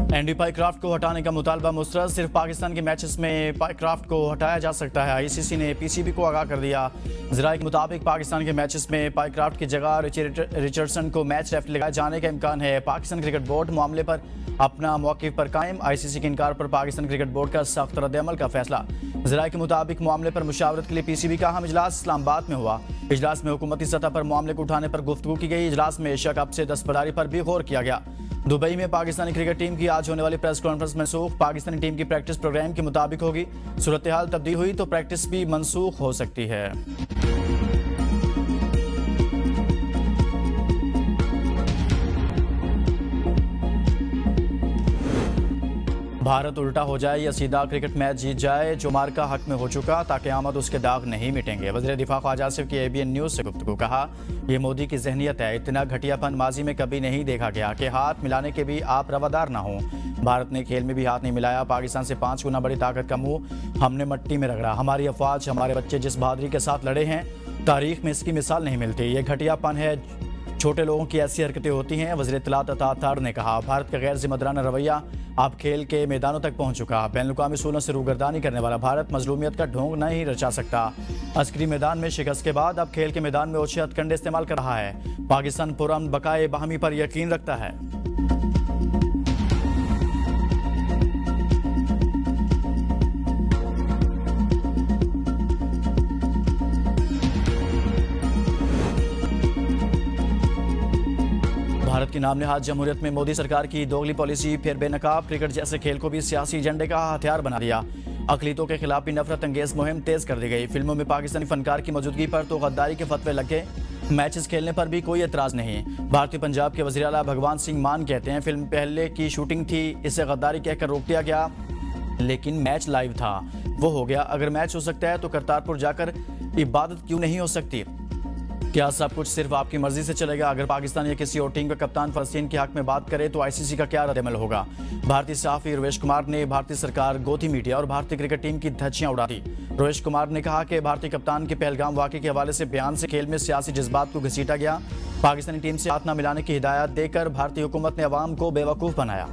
Andy Pycroft को हटाने का मुतालबा मुस्तरद। सिर्फ पाकिस्तान के मैचेस में पाइक्राफ्ट को हटाया जा सकता है। आईसीसी ने पीसीबी को आगाह कर दिया। ज़राए के मुताबिक पाकिस्तान के मैचेस में पाइक्राफ्ट की जगह रिचर्डसन को मैच रेफरी लगाए जाने का इम्कान है। पाकिस्तान क्रिकेट बोर्ड मामले पर अपना मौक़िफ़ पर कायम। आईसीसी के इनकार पर पाकिस्तान क्रिकेट बोर्ड का सख्त रद्द-ए-अमल का फैसला। ज़राए के मुताबिक मामले पर मुशावरत के लिए पीसीबी का अहम इजलास इस्लामाबाद में हुआ। इजलास में हुकूमती सतह पर मामले को उठाने पर गुफ्तगू की गई। इजलास में एशिया कप से दस्तबरदारी पर भी गौर किया गया। दुबई में पाकिस्तानी क्रिकेट टीम की आज होने वाली प्रेस कॉन्फ्रेंस मनसूख। पाकिस्तानी टीम की प्रैक्टिस प्रोग्राम के मुताबिक होगी। सूरत हाल तब्दील हुई तो प्रैक्टिस भी मनसूख हो सकती है। भारत उल्टा हो जाए या सीधा क्रिकेट मैच जीत जाए, जो मार्का हक में हो चुका ताकि आमद उसके दाग नहीं मिटेंगे। वज़ीर दिफा ख्वाजा आसिफ की एबीएन न्यूज़ से गुफ्तगू। कहा, यह मोदी की जहनियत है। इतना घटियापन माजी में कभी नहीं देखा गया कि हाथ मिलाने के भी आप रवादार ना हों। भारत ने खेल में भी हाथ नहीं मिलाया। पाकिस्तान से 5 गुना बड़ी ताकत का मुंह हमने मट्टी में रगड़ा। हमारी अफवाज, हमारे बच्चे जिस बहादुरी के साथ लड़े हैं, तारीख में इसकी मिसाल नहीं मिलती। ये घटियापन है, छोटे लोगों की ऐसी हरकतें होती हैं। वज़ीर इत्तलात अता तार ने कहा, भारत का गैर जिम्मेदाराना रवैया अब खेल के मैदानों तक पहुंच चुका। बैनुल-अक़वामी असूलों से रूगर्दानी करने वाला भारत मजलूमियत का ढोंग नहीं रचा सकता। अस्करी मैदान में शिकस्त के बाद अब खेल के मैदान में ओछे हथकंडे इस्तेमाल कर रहा है। पाकिस्तान पुरअमन बकाए बाहमी पर यकीन रखता है। भारत की नाम नहाद जमहूरियत में मोदी सरकार की दोगली पॉलिसी फिर बेनकाब। क्रिकेट जैसे खेल को भी सियासी एजेंडे का हथियार बना दिया। अकलीतों के खिलाफ भी नफरत अंगेज मुहिम तेज कर दी गई। फिल्मों में पाकिस्तानी फनकार की मौजूदगी पर तो गद्दारी के फतवे लगे। मैचेस खेलने पर भी कोई एतराज़ नहीं। भारतीय पंजाब के वज़ीर आला भगवान सिंह मान कहते हैं, फिल्म पहले की शूटिंग थी, इसे गद्दारी कहकर रोक दिया गया, लेकिन मैच लाइव था, वो हो गया। अगर मैच हो सकता है तो करतारपुर जाकर इबादत क्यों नहीं हो सकती? क्या सब कुछ सिर्फ आपकी मर्जी से चलेगा? अगर पाकिस्तान या किसी और टीम का कप्तान फ़लस्तीन के हक में बात करे तो आईसीसी का क्या रद्द-ए-अमल होगा? भारतीय सहाफ़ी रवेश कुमार ने भारतीय सरकार, गोदी मीडिया और भारतीय क्रिकेट टीम की धज्जियां उड़ा दी। रवेश कुमार ने कहा कि भारतीय कप्तान के पहलगाम वाक़े के हवाले से बयान से खेल में सियासी जज्बात को घसीटा गया। पाकिस्तानी टीम से हाथ न मिलाने की हिदायत देकर भारतीय हुकूमत ने अवाम को बेवकूफ़ बनाया।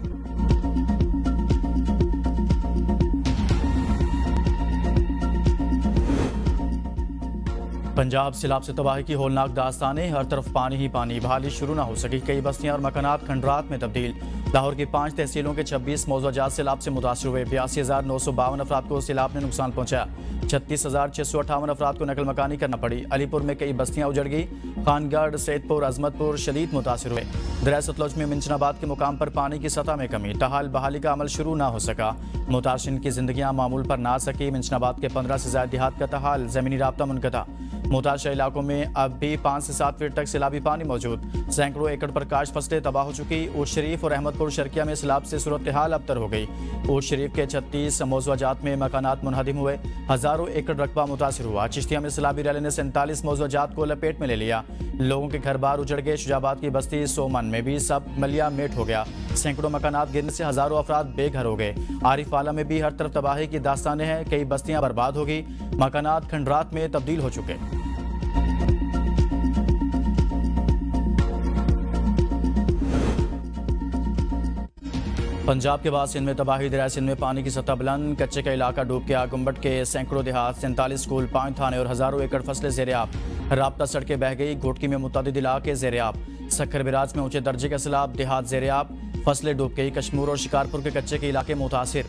पंजाब सैलाब से तबाही की होलनाक दास्तानें, हर तरफ पानी ही पानी। बहाली शुरू ना हो सकी, कई बस्तियां और मकानात खंडरात में तब्दील। लाहौर की 5 तहसीलों के 26 मौजूदात सैलाब से मुतासर हुए। 82,952 अफराद को सैलाब ने नुकसान पहुंचाया। 36,658 अफराद को नकल मकानी करना पड़ी। अलीपुर में कई बस्तियां उजड़ गई। खानगढ़, सैदपुर, अजमतपुर शदीद मुतासर हुए। दरिया सतलुज में मिंचनाबाद के मुकाम पर पानी की सतह में कमी, ताहाल बहाली का अमल शुरू ना हो सका। मुतासिरीन की जिंदगियां मामूल पर ना सकी। मिंचनाबाद के 15 से ज़ायद देहात का ताहाल, ज़मीनी राब्ता मुनक़ता। मुताशर इलाकों में अब भी 5 से 7 फीट तक सैलाबी पानी मौजूद। सैकड़ों एकड़ पर काश फसलें तबाह हो चुकी। ऊट शरीफ और अहमदपुर शर्किया में सैलाब से सूरत हाल अबतर हो गई। ऊट शरीफ के 36 मौजूदात में मकानात मुनहदिम हुए। हज़ारों एकड़ रकबा मुतासर हुआ। चिश्तिया में सैलाबी रैली ने 47 मौजूदात को लपेट में ले लिया। लोगों के घर बार उजड़ गए। शुजाबाद की बस्ती सोमन में भी सब मलिया मेट हो गया। सैकड़ों मकानात गिरने से हज़ारों अफराद बेघर हो गए। आरिफ वाला में भी हर तरफ तबाही की दास्तानें हैं। कई बस्तियां बर्बाद हो गई। मकानात खंडरात में तब्दील हो चुके। पंजाब के बाद सिंध में तबाही। दरिया सिंध में पानी की सतह बुलंद, कच्चे का इलाका डूब गया। गुम्बट के सैकड़ों देहात, 47 स्कूल, 5 थाने और हज़ारों एकड़ फसलें ज़ेर-ए-आब। राब्ता सड़कें बह गई। घोटकी में मुतअद्दिद इलाके ज़ेर-ए-आब। सखर बिराज में ऊंचे दर्जे का सैलाब, देहात ज़ेर-ए-आब, फसलें डूब गई। कश्मीर और शिकारपुर के कच्चे के इलाके मुतासिर।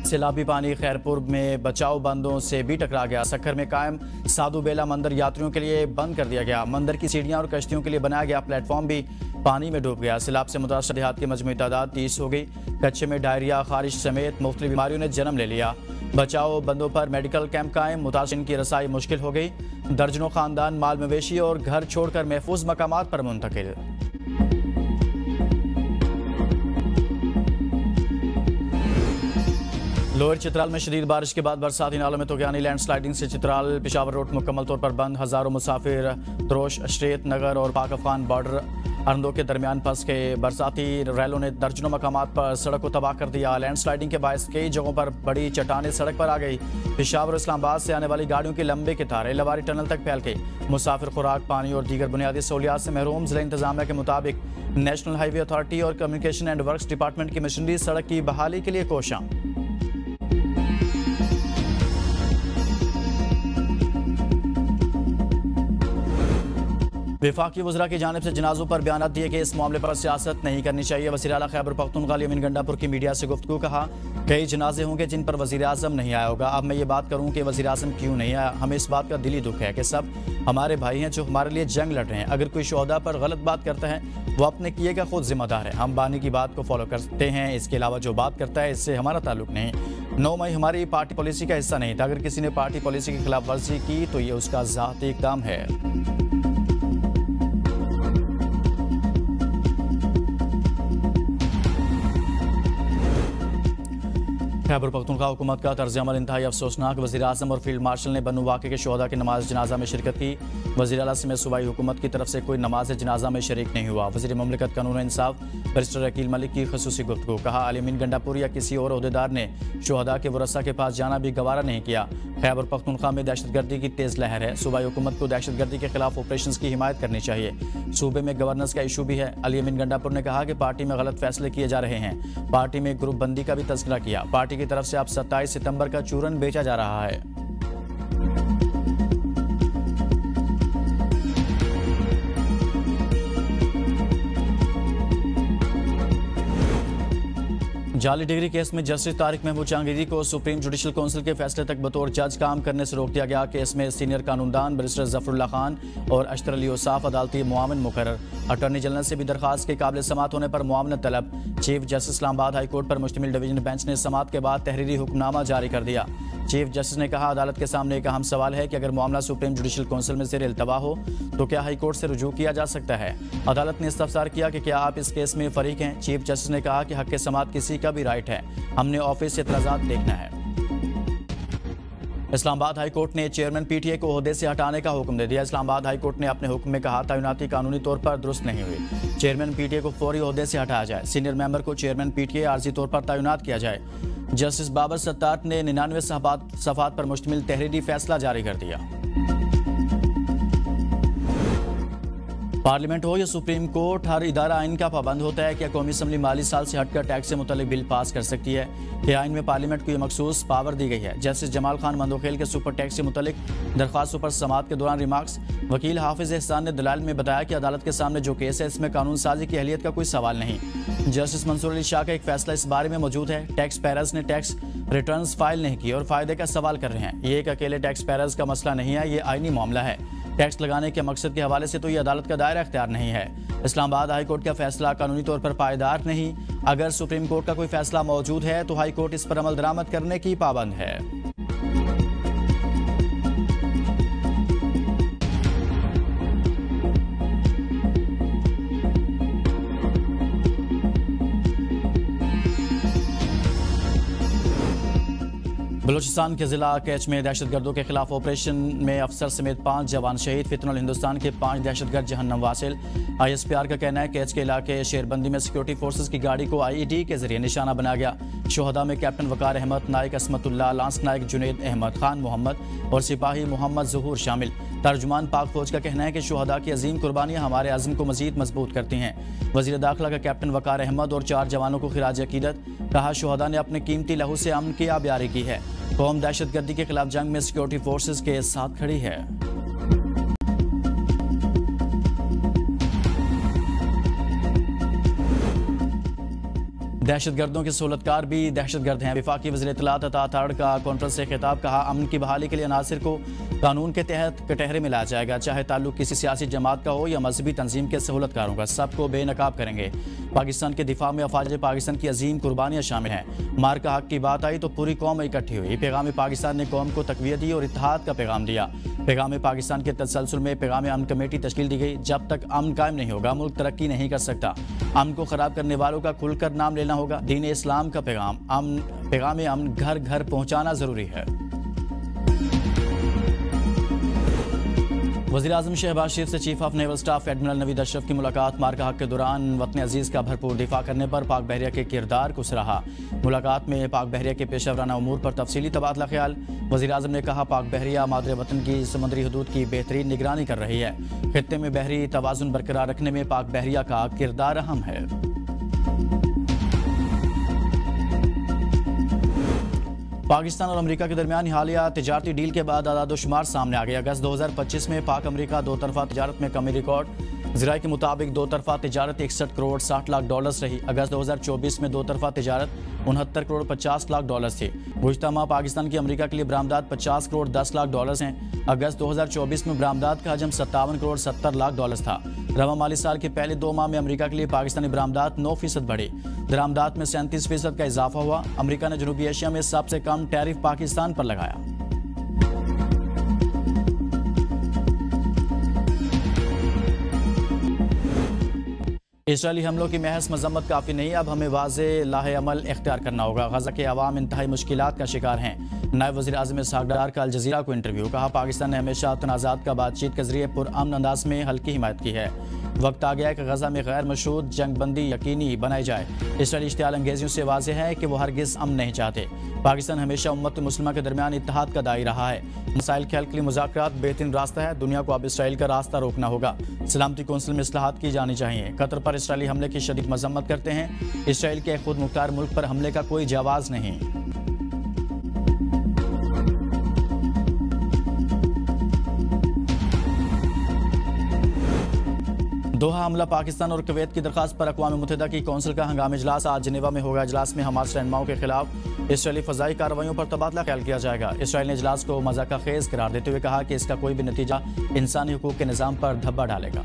सैलाबी पानी खैरपुर में बचाव बंदों से भी टकरा गया। सखर में कायम साधु बेला मंदिर यात्रियों के लिए बंद कर दिया गया। मंदिर की सीढ़ियां और कश्तियों के लिए बनाया गया प्लेटफॉर्म भी पानी में डूब गया। सैलाब से मुतासर देहात की मजमूई तादाद 30 हो गई। कच्चे में डायरिया, खारिश समेत मुख्तलिफ बीमारियों ने जन्म ले लिया। बचाव बंदों पर मेडिकल कैंप कायम, मुतासिरीन की रसाई मुश्किल हो गई। दर्जनों खानदान माल मवेशी और घर छोड़कर महफूज मकामात पर मुंतकिल। लोअर चित्राल में शदीद बारिश के बाद बरसाती नालों में तूफ़ानी लैंडस्लाइडिंग से चित्राल पिशावर रोड मुकम्मल तौर पर बंद। हज़ारों मुसाफिर त्रोश, अशरेत नगर और पाक अफगान बॉर्डर अरंदों के दरमियान फंस के बरसाती रैलों ने दर्जनों मकामात पर सड़क को तबाह कर दिया। लैंडस्लाइडिंग के बायस कई जगहों पर बड़ी चट्टानें सड़क पर आ गई। पेशावर और इस्लामाबाद से आने वाली गाड़ियों की लंबे कतारें लवारी टनल तक फैल गई। मुसाफिर खुराक, पानी और दीगर बुनियादी सहूलियात से महरूम। जिला इंतजामिया के मुताबिक नेशनल हाईवे अथॉरिटी और कम्युनिकेशन एंड वर्क्स डिपार्टमेंट की मशीनरी सड़क की बहाली के लिए कोशां। वफाकी वज़रा की जानिब से जनाजों पर बयान दिए कि इस मामले पर सियासत नहीं करनी चाहिए। वज़ीर आला खैबर पख्तूनख्वा अली गंडापुर की मीडिया से गुफ्तगू। कहा कई जनाजे होंगे जिन पर वज़ीर आज़म नहीं आया होगा। अब मैं ये बात करूँ कि वज़ीर आज़म क्यों नहीं आया, हमें इस बात का दिली दुख है कि सब हमारे भाई हैं जो हमारे लिए जंग लड़ रहे हैं। अगर कोई शोहदा पर गलत बात करता है वो अपने किए का खुद जिम्मेदार है। हम बानी की बात को फॉलो करते हैं, इसके अलावा जो बात करता है इससे हमारा ताल्लुक नहीं। 9 मई हमारी पार्टी पॉलिसी का हिस्सा नहीं था। अगर किसी ने पार्टी पॉलिसी की खिलाफ वर्जी की तो ये उसका ज़ाती इक़दाम है। खैबर पख्तूनख्वा हुकूमत का तर्ज अमल इंतहाई अफसोसनाक। वज़ीर आज़म और फील्ड मार्शल ने बनु वाक़े के शोहदा की नमाज जनाजा में शिरकत की। वज़ीर आला समेत सूबाई हुकूमत की तरफ से कोई नमाज जनाजा में शरीक नहीं हुआ। वज़ीर ममलिकत कानून इंसाफ बैरिस्टर अकील मलिक की खसूसी गुफ्तगू। कहा अली गंडापुर या किसी और ओहदेदार ने शोहदा के वरसा के पास जाना भी गवारा नहीं किया। खैबर पख्तूनख्वा में दहशतगर्दी की तेज़ लहर है। सूबाई हुकूमत को दहशतगर्दी के खिलाफ ऑपरेशन की हिमायत करनी चाहिए। सूबे में गवर्नेंस का इशू भी है। अली गंडापुर ने कहा कि पार्टी में गलत फैसले किए जा रहे हैं। पार्टी में ग्रुप बंदी का भी तज़किरा किया। पार्टी की तरफ से अब 27 सितंबर का चूरन बेचा जा रहा है। जाली डिग्री केस में जस्टिस तारिक महमूद जहांगीरी को सुप्रीम जुडिशल काउंसिल के फैसले तक बतौर जज काम करने से रोक दिया गया। केस में सीनियर कानूनदान बैरिस्टर जफरुल्लाह खान और अशतर अली औसाफ अदालती मुआविन मुकर्रर। अटॉर्नी जनरल से भी दरखास्त के काबिल समात होने पर मुआवनत तलब। Chief justice Islamabad high court पर मुश्तमिल डिवीजन बेंच ने समात के बाद तहरीरी हुक्मनामा जारी कर दिया। चीफ जस्टिस ने कहा अदालत के सामने एक अहम सवाल है कि अगर मामला सुप्रीम जुडिशल काउंसिल में ज़ेर इल्तवा हो तो क्या हाई कोर्ट से रुजू किया जा सकता है। अदालत ने इस्तफसार किया कि क्या आप इस केस में फरीक हैं। चीफ जस्टिस ने कहा कि हक के समात किसी का भी राइट है, हमने ऑफिस से एतराज़ात देखना है। इस्लामाबाद हाई कोर्ट ने चेयरमैन पीटीए को ओहदे से हटाने का हुक्म दे दिया। इस्लामाबाद हाई कोर्ट ने अपने हुक्म में कहा तैनाती कानूनी तौर पर दुरुस्त नहीं हुई। चेयरमैन पीटीए को फौरी ओहदे से हटाया जाए। सीनियर मेंबर को चेयरमैन पीटीए आर्जी तौर पर तैनात किया जाए। जस्टिस बाबर सत्तार ने 99 सफ़ात पर मुश्तमिल तहरीरी फैसला जारी कर दिया। पार्लियामेंट हो या सुप्रीम कोर्ट, हर इदारा आइन का पाबंद होता है। क्या कौमी असम्बली माली साल से हटकर टैक्स से मुतल्लिक बिल पास कर सकती है। यह आइन में पार्लियामेंट को यह मखसूस पावर दी गई है। जस्टिस जमाल खान मंदोखेल के सुपर टैक्स से मुतल्लिक दरख्वास्तों पर समात के दौरान रिमार्क्स। वकील हाफिज एहसान ने दलाल में बताया कि अदालत के सामने जो केस है इसमें कानून साजी की अहलियत का कोई सवाल नहीं। जस्टिस मंसूर अली शाह का एक फैसला इस बारे में मौजूद है। टैक्स पेयर्स ने टैक्स रिटर्न्स फाइल नहीं की और फायदे का सवाल कर रहे हैं। ये एक अकेले टैक्स पेयर्स का मसला नहीं है, ये आईनी मामला है। टैक्स लगाने के मकसद के हवाले से तो ये अदालत का दायरा इख्तियार नहीं है। इस्लामाबाद हाई कोर्ट का फैसला कानूनी तौर पर पायदार नहीं। अगर सुप्रीम कोर्ट का कोई फैसला मौजूद है तो हाई कोर्ट इस पर अमल दरामद करने की पाबंद है। बलूचिस्तान के जिला कैच में दहशतगर्दों के खिलाफ ऑपरेशन में अफसर समेत 5 जवान शहीद। फितनुल हिंदुस्तान के 5 दहशतगर्द जहन्नम वासिल। ISPR का कहना है कैच के इलाके शेरबंदी में सिक्योरिटी फोर्सेस की गाड़ी को IED के जरिए निशाना बनाया गया। शोहदा में कैप्टन वकार अहमद, नायक असमतुल्लाह, लांस नायक जुनेद अहमद, खान मोहम्मद और सिपाही मोहम्मद ज़हूर शामिल। तर्जुमान पाक फौज का कहना है कि शोहदा की अजीम कुर्बानियाँ हमारे अज़्म को मजीद मजबूत करती हैं। वज़ीर दाखिला का कैप्टन वकार अहमद और 4 जवानों को खिराज अकीदत। कहा शोहदा ने अपने कीमती लहू से अमन की आबियारी की है। कौम दहशतगर्दी के खिलाफ जंग में सिक्योरिटी फोर्सेस के साथ खड़ी है। दहशतगर्दों के सहूलतकार भी दहशतगर्द हैं। वफाकी वज़ीर इत्तलात अता ताड़ का कॉन्फ्रेंस से खिताब। कहा अमन की बहाली के लिए अनासिर को कानून के तहत कटहरे में लाया जाएगा। चाहे ताल्लुक किसी सियासी जमात का हो या मजहबी तंजीम के सहूलतकारों का, सबको बेनकाब करेंगे। पाकिस्तान के दिफा में अफवाज पाकिस्तान की अजीम कुर्बानियाँ शामिल हैं। मार का हक की बात आई तो पूरी कौम इकट्ठी हुई। पैगाम पाकिस्तान ने कौम को तक़वियत दी और इत्तेहाद का पैगाम दिया। पैगाम पाकिस्तान के तसलसल में पैगाम अमन कमेटी तश्कील दी गई। जब तक अमन कायम नहीं होगा मुल्क तरक्की नहीं कर सकता। अमन को ख़राब करने वालों का खुलकर नाम लेना होगा। दीन इस्लाम का पैगाम अमन घर घर पहुँचाना ज़रूरी है। वज़ीर-ए-आज़म शहबाज शरीफ से chief of naval staff admiral Naveed Ashraf की मुलाकात। मार्का हक के दौरान वतन अजीज़ का भरपूर दिफा करने पर पाक बहरिया के किरदार को सराहा। मुलाकात में पाक बहरिया के पेशेवराना उमूर पर तफसीली तबादला ख्याल। वज़ीर-ए-आज़म ने कहा, पाक बहरिया मादरे वतन की समुद्री हदूद की बेहतरीन निगरानी कर रही है। खित्ते में बहरी तवाज़ुन बरकरार रखने में पाक बहरिया का किरदार अहम है। पाकिस्तान और अमेरिका के दरमियान हालिया तिजारती डील के बाद आदादोशुमार सामने आ गया। अगस्त 2025 में पाक अमेरिका दो तरफा तिजारत में कमी रिकॉर्ड। ज़राए के मुताबिक दो तरफा तिजारत 61 करोड़ 60 लाख डॉलर्स रही। अगस्त 2024 में दो तरफा तिजारत 69 करोड़ 50 लाख डॉलर्स थी। गुज़िश्ता माह पाकिस्तान की अमेरिका के लिए बरामदात 50 करोड़ 10 लाख डॉलर्स हैं। अगस्त 2024 में बरामदात का हजम 57 करोड़ 70 लाख डॉलर्स था। रवा माली साल के पहले 2 माह में अमेरिका के लिए पाकिस्तानी बरामदात 9% बढ़ी। दरामदात में 37% का इजाफा हुआ। अमेरिका ने जनूबी एशिया में सबसे कम टैरिफ पाकिस्तान पर लगाया। इसराइली हमलों की महज मजम्मत काफ़ी नहीं, अब हमें वाज़े लाहे अमल इख्तियार करना होगा। गजा के अवाम इंतहाई मुश्किलात का शिकार हैं। नायब वज़ीर-ए-आज़म इसहाक डार का अल जज़ीरा को इंटरव्यू। कहा, पाकिस्तान ने हमेशा तनाज़ात का बातचीत के जरिए पुरअमन अंदाज में हल की हिमायत की है। वक्त आ गया है कि गजा में गैर मशरूत जंगबंदी यकीनी बनाई जाए। इसराइली इश्तियाल अंगेजियों से वाज़ेह है कि वो हरगिज़ अमन नहीं चाहते। पाकिस्तान हमेशा उम्मत मुस्लिमा के दरमियान इत्तेहाद का दाई रहा है। मसाइल के हल के लिए मुज़ाकरात बेहतरीन रास्ता है। दुनिया को अब इसराइल का रास्ता रोकना होगा। सलामती कौंसिल में इस्लाहात की जानी चाहिए। कतर पर इसराइली हमले की शदीद मजम्मत करते हैं। इसराइल के खुद मुख्तार मुल्क पर हमले का कोई जवाज़ नहीं। दोहा हमला पाकिस्तान और कुवैत की दरखास्त पर अक़वाम मुत्तहिदा की कौंसिल का हंगामी इजलास आज जिनेवा में होगा। इजलास में हमास रहनुमाओं के खिलाफ इसराइली फ़ज़ाई कार्रवाइयों पर तबादला ख्याल किया जाएगा। इसराइल ने इजलास को मज़ाक़ खेज़ करार देते हुए कहा कि इसका कोई भी नतीजा इंसानी हुकूक़ के निज़ाम पर धब्बा डालेगा।